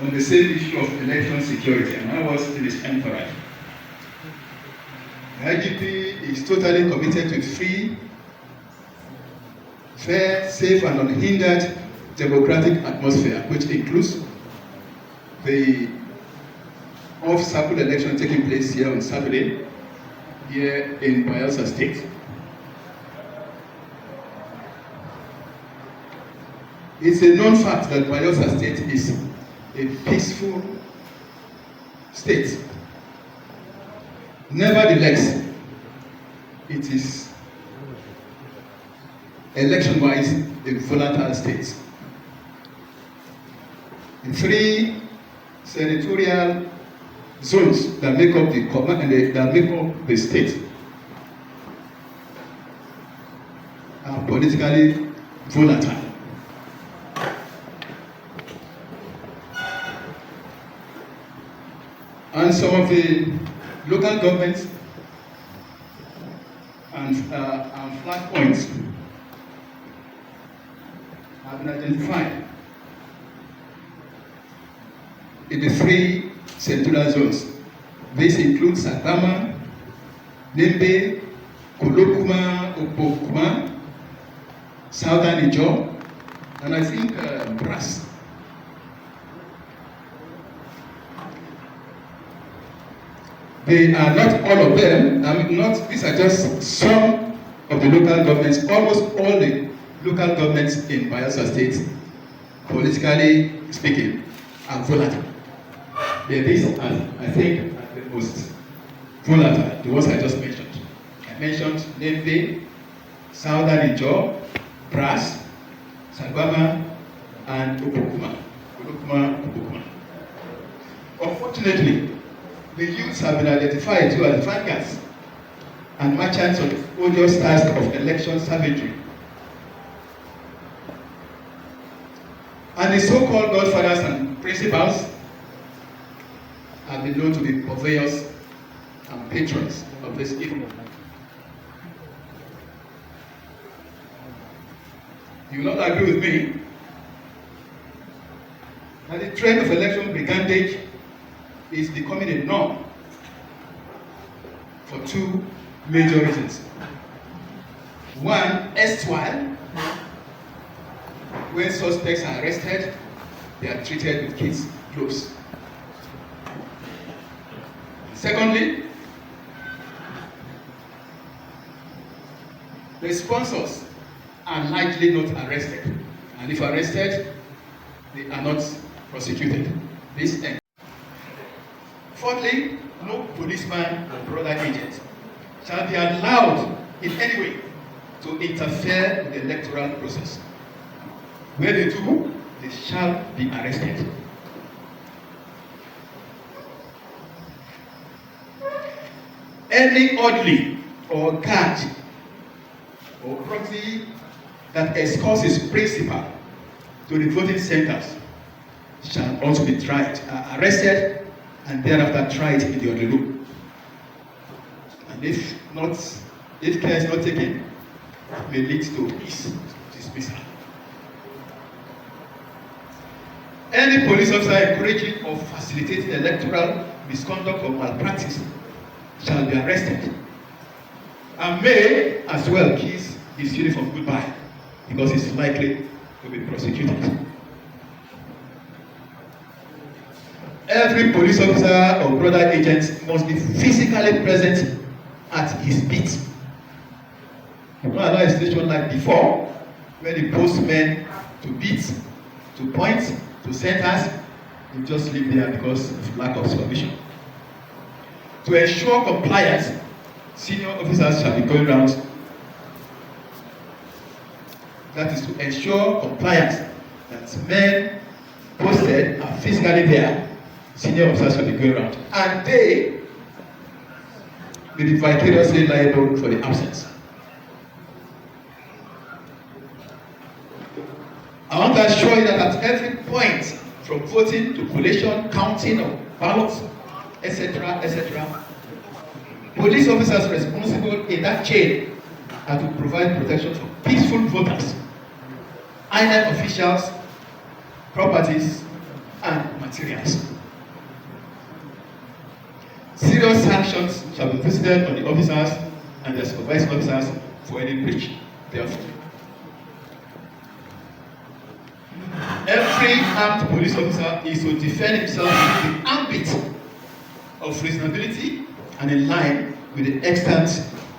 on the same issue of election security, and I was in his entourage. The IGP is totally committed to free, fair, safe, and unhindered democratic atmosphere, which includes the off-cycle election taking place here on Saturday, here in Bayelsa State. It's a known fact that Bayelsa State is a peaceful state. Nevertheless, it is election-wise a volatile state. The three senatorial zones that make up the state are politically volatile. And some of the local governments and flag points have been identified in the three senatorial zones. This includes Sagama, Nembe, Kolokuma, Opokuma, Southern Ijo, and I think Brass. They are not all of them. These are just some of the local governments. Almost all the local governments in Bayelsa State, politically speaking, are volatile. These are, I think, are the most volatile, the ones I just mentioned. I mentioned Nembe, Southern Ijo, Brass, Sagama, and Opokuma. Unfortunately, the youths have been identified too as vanguards and merchants of the odious task of election savagery. And the so-called godfathers and principals have been known to be purveyors and patrons of this evil. You will not agree with me that the trend of election brigandage is becoming a norm for two major reasons. One, erstwhile, when suspects are arrested, they are treated with kids' gloves. Secondly, the sponsors are likely not arrested, and if arrested, they are not prosecuted. This ends. Fourthly, no policeman or brother agent shall be allowed in any way to interfere with the electoral process. Where they do, they shall be arrested. Any orderly or guard or proxy that escorts his principal to the voting centers shall also be arrested and thereafter tried in the other room. And if care is not taken, it may lead to his dismissal. Any police officer encouraging or facilitating electoral misconduct or malpractice shall be arrested and may as well kiss his uniform goodbye because he's likely to be prosecuted. Every police officer or brother agent must be physically present at his beat. You don't allow a situation like before, where they post men to beat, to point, to centers, you just leave there because of lack of supervision. To ensure compliance, senior officers shall be going around. That is to ensure compliance, that men posted are physically there. Senior officers will be going around, and they will be vicariously liable for the absence. I want to assure you that at every point, from voting to collation, counting of ballots, etc., police officers responsible in that chain are to provide protection for peaceful voters, INEC officials, properties, and materials. Serious sanctions shall be visited on the officers and their supervising officers for any breach thereof. Every armed police officer is to defend himself in the ambit of reasonability and in line with the extant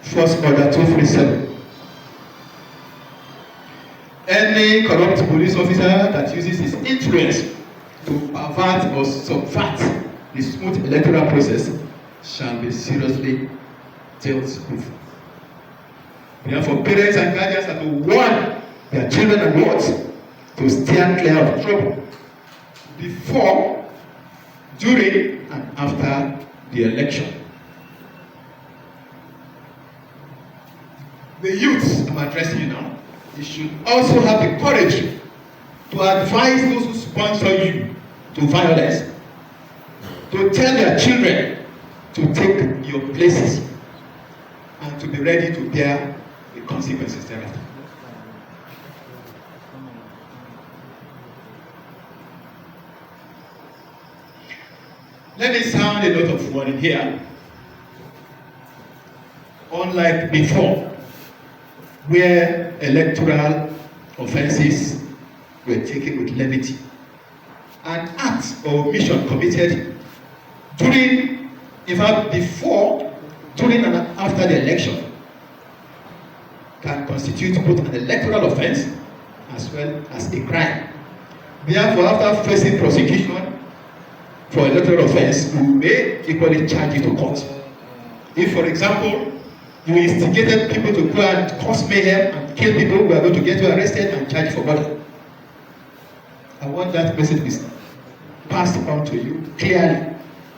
Force Order 237. Any corrupt police officer that uses his influence to pervert or subvert the smooth electoral process shall be seriously dealt with. Therefore, parents and guardians are to warn their children and wards to steer clear of trouble before, during, and after the election. The youths I'm addressing you now, you should also have the courage to advise those who sponsor you to violence, to tell their children to take your places and to be ready to bear the consequences thereafter. Let me sound a note of warning here. Unlike before, where electoral offences were taken with levity, an act or omission committed during, in fact, before, during and after the election can constitute both an electoral offence as well as a crime. Therefore, after facing prosecution for electoral offence, we may equally charge you to court. If, for example, you instigated people to go and cause mayhem and kill people, who are going to get you arrested and charged for murder. I want that message to be passed on to you clearly,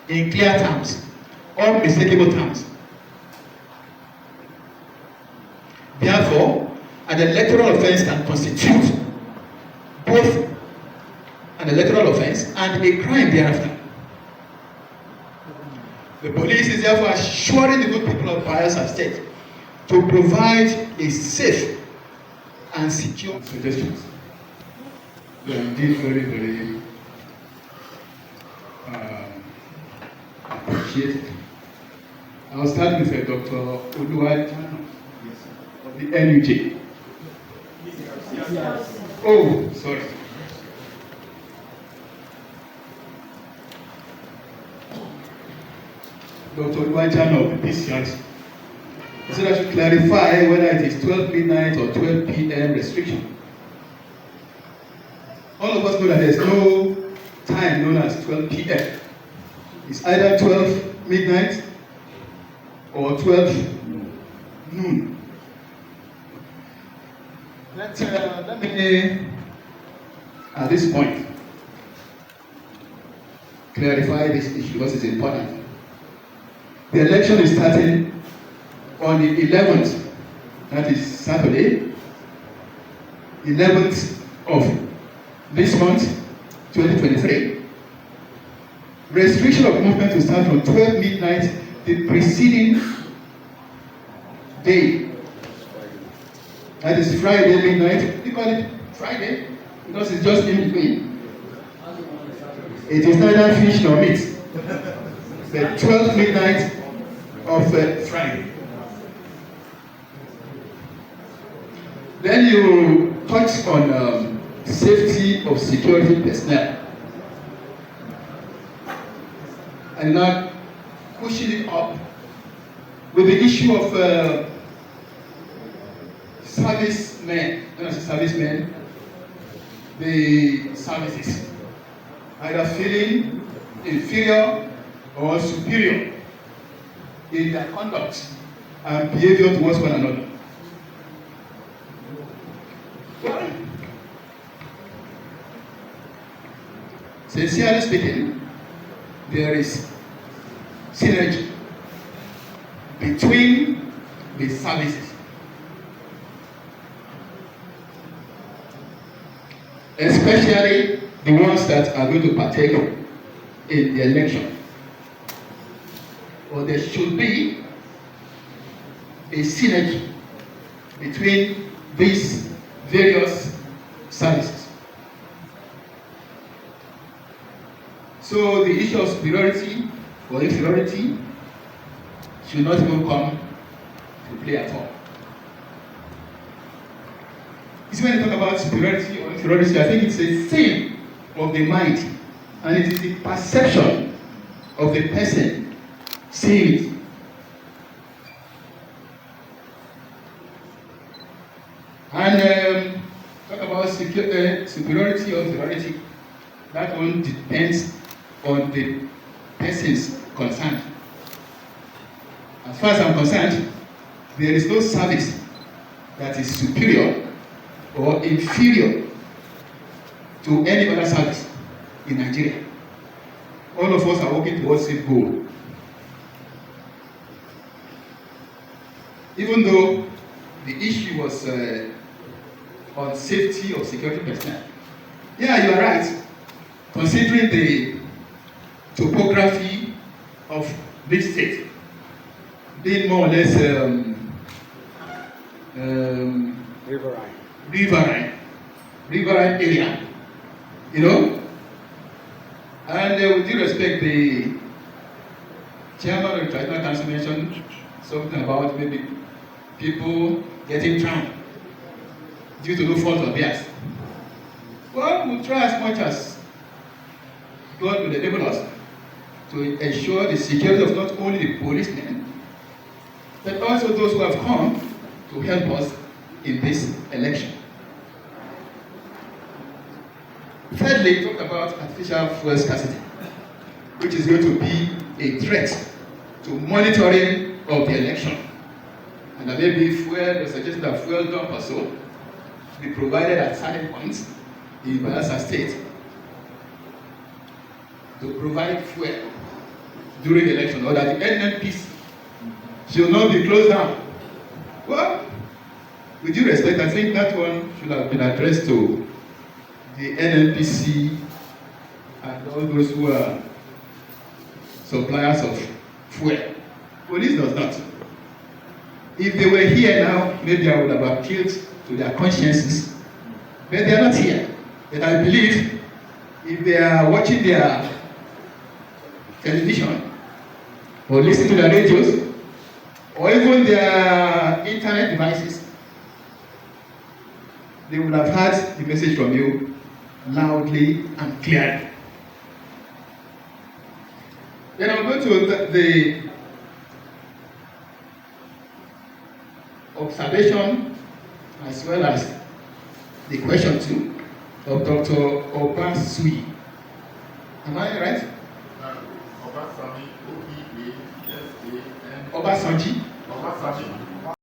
in clear terms, unmistakable terms. Therefore, an electoral offence can constitute both an electoral offence and a crime thereafter. The police is therefore assuring the good people of Bayelsa State to provide a safe and secure suggestions. They are indeed very, very appreciated. I'll start with Dr. Oluwajano of the NUJ. Oh, sorry. Dr. Oluwajano of the PCRC. So I should clarify whether it is 12 midnight or 12 p.m. restriction. All of us know that there is no time known as 12 p.m. It's either 12 midnight or 12 noon. Let me, at this point, clarify this issue because it's important. The election is starting on the 11th, that is Saturday, 11th of this month, 2023. Restriction of movement will start from 12 midnight the preceding day. That is Friday midnight. We call it Friday because it's just in between. It is neither fish nor meat. The 12 midnight of Friday. Then you touch on safety of security personnel. And now pushing it up with the issue of servicemen, not servicemen, the services, either feeling inferior or superior in their conduct and behavior towards one another. Sincerely speaking, there is synergy between the services, especially the ones that are going to partake in the election. Or there should be a synergy between these various services. So the issue of superiority or inferiority should not even come to play at all. It's when you talk about superiority or inferiority, I think it's a thing of the mind, and it is the perception of the person seeing it. And talk about superiority or inferiority, that one depends on the persons concerned. As far as I'm concerned, there is no service that is superior or inferior to any other service in Nigeria. All of us are working towards the same goal. Even though the issue was on safety of security personnel. Yeah, you are right. Considering the topography of this state, being more or less riverine area, you know, and with due respect, the chairman of the Tribunal Council mentioned something about maybe people getting drowned due to no fault of theirs. Well, we'll try as much as God will enable us to ensure the security of not only the policemen, but also those who have come to help us in this election. Thirdly, talk about artificial fuel scarcity, which is going to be a threat to monitoring of the election. And there may be fuel, they suggested that fuel dump or so be provided at certain points in Bayelsa State to provide fuel during the election, or that the NNPC should not be closed down. Well, with due respect, I think that one should have been addressed to the NNPC and all those who are suppliers of fuel. Police does not. If they were here now, maybe I would have appealed to their consciences, but they are not here. But I believe if they are watching their television or listening to their radios or even their internet devices, they would have heard the message from you loudly and clearly. Then I'm going to the observation as well as the question too of Dr. Obasui. Am I right? Obasami, O-B-A-S-A-M. Obasanji. Obasanji.